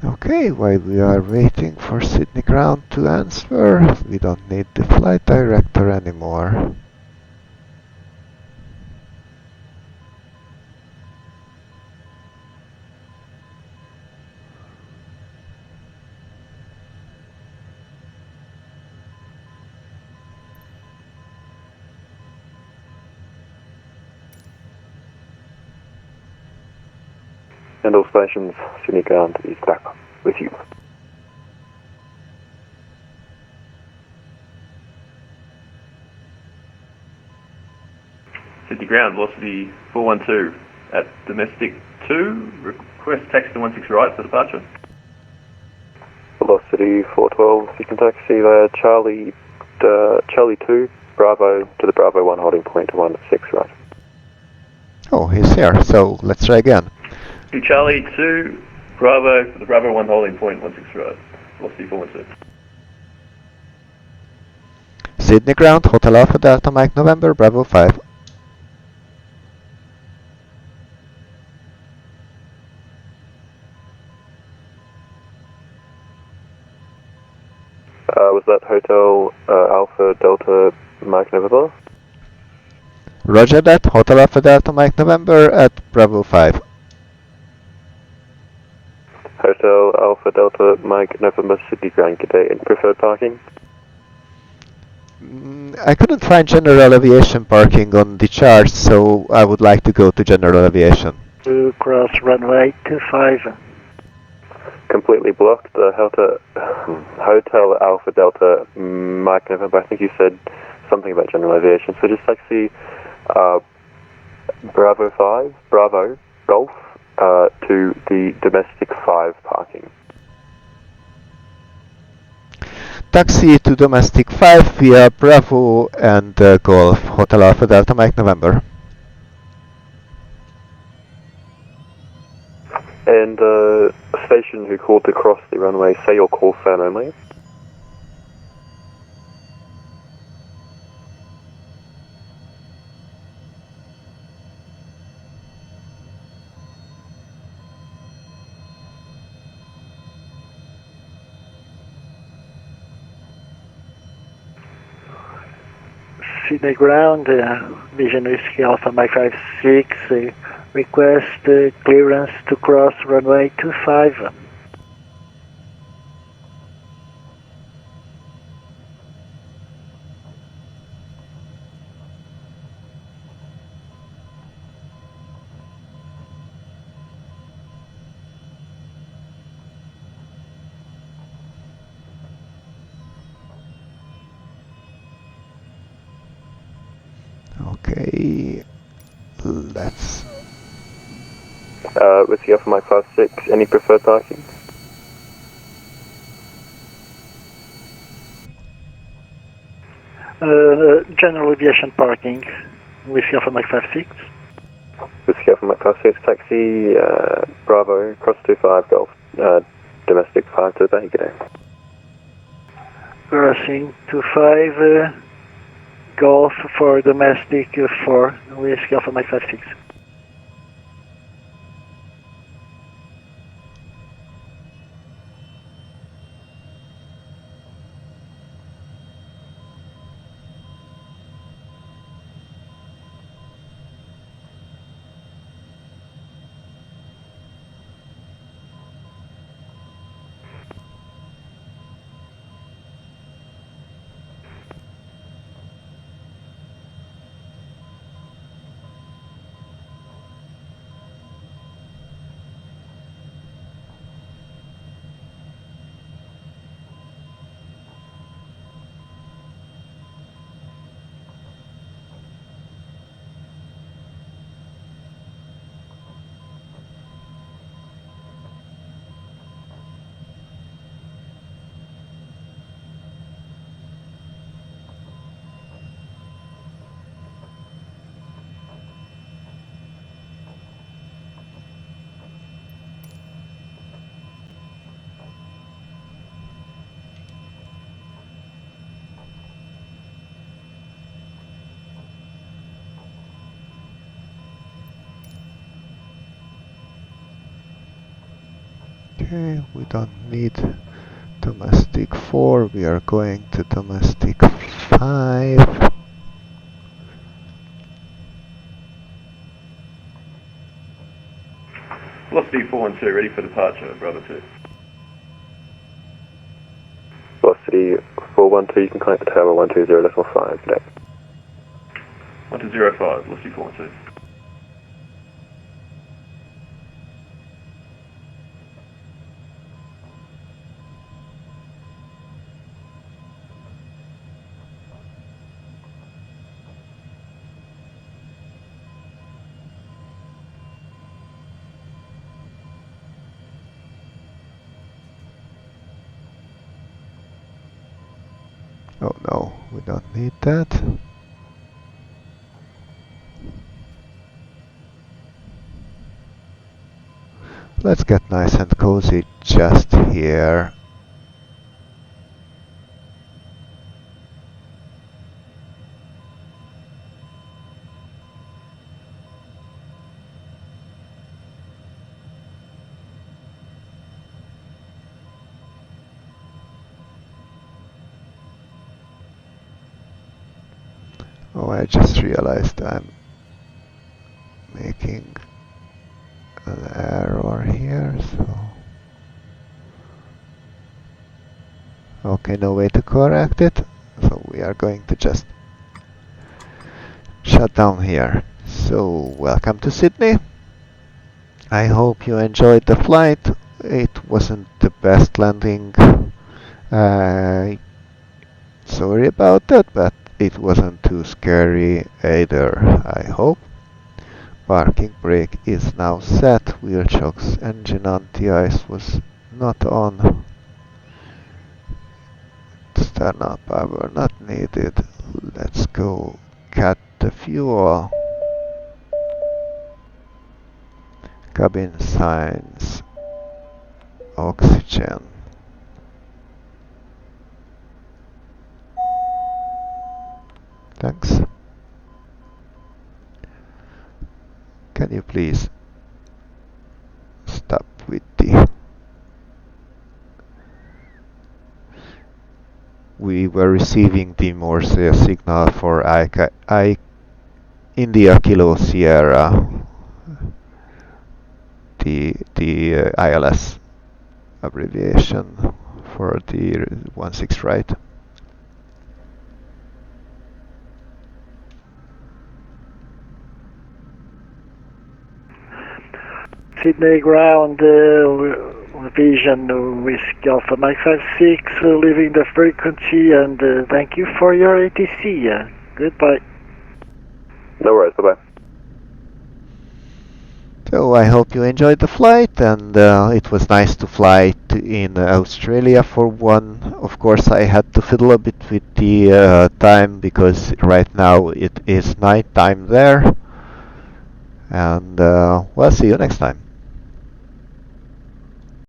Okay, while we are waiting for Sydney Ground to answer, we don't need the flight director anymore. And all stations, Sydney Ground is back with you. Sydney Ground, velocity 412 at domestic 2, request taxi to 16 right for departure. Velocity 412, you can taxi there, Charlie 2, Bravo to the Bravo 1 holding point 16 right. Oh, he's here, so let's try again. To Charlie 2, Bravo for the Bravo 1 holding point 16 right, velocity 412. Sydney Ground, Hotel Alpha Delta Mike November, Bravo 5. Was that Hotel Alpha Delta Mike November? Roger that, Hotel Alpha Delta Mike November at Bravo 5. Hotel Alpha Delta Mike November Sydney Ground, good day, and preferred parking? I couldn't find general aviation parking on the chart, so I would like to go to general aviation. To cross runway 25. Completely blocked. The Hotel Alpha Delta Mike November, I think you said something about general aviation, so just taxi Bravo 5, Bravo, Golf, to the domestic 5 parking. Taxi to domestic 5 via Bravo and Golf, Hotel Alpha Delta Mike November. And station who called to cross the runway, say your call sign only. Sydney Ground, Vision Whiskey Alpha Mike 56, request clearance to cross runway 25. Okay, let's... With the Alpha Mike 56, any preferred parking? General aviation parking with Alpha Mike 56. With the Alpha Mike 56, taxi Bravo, cross 25 Golf, domestic 5 to the bay, good day. Crossing 25 Golf for domestic 4 with Alpha Mike 56. Okay, we don't need domestic 4, we are going to domestic 5. Velocity 412, ready for departure, Bravo 2. Velocity 412, you can connect the tower 120.5 today. 1205, velocity 412. Oh no, we don't need that. Let's get nice and cozy just here. Oh, I just realized I'm making an error here, so... Okay, no way to correct it, so we are going to just shut down here. So, welcome to Sydney. I hope you enjoyed the flight. It wasn't the best landing. Sorry about that, but it wasn't too scary either, I hope. Parking brake is now set. Wheel chocks, engine anti-ice was not on. External power not needed. Let's go cut the fuel. Cabin signs. Oxygen. Thanks. Can you please stop with the... We were receiving the Morse signal for India Kilo Sierra, the ILS abbreviation for the 16 right. Sydney ground, Vision Whiskey Alpha Mike 56, leaving the frequency, and thank you for your ATC. Goodbye. No worries, bye-bye. So I hope you enjoyed the flight, and it was nice to fly in Australia for one. Of course, I had to fiddle a bit with the time because right now it is night time there. And we'll see you next time.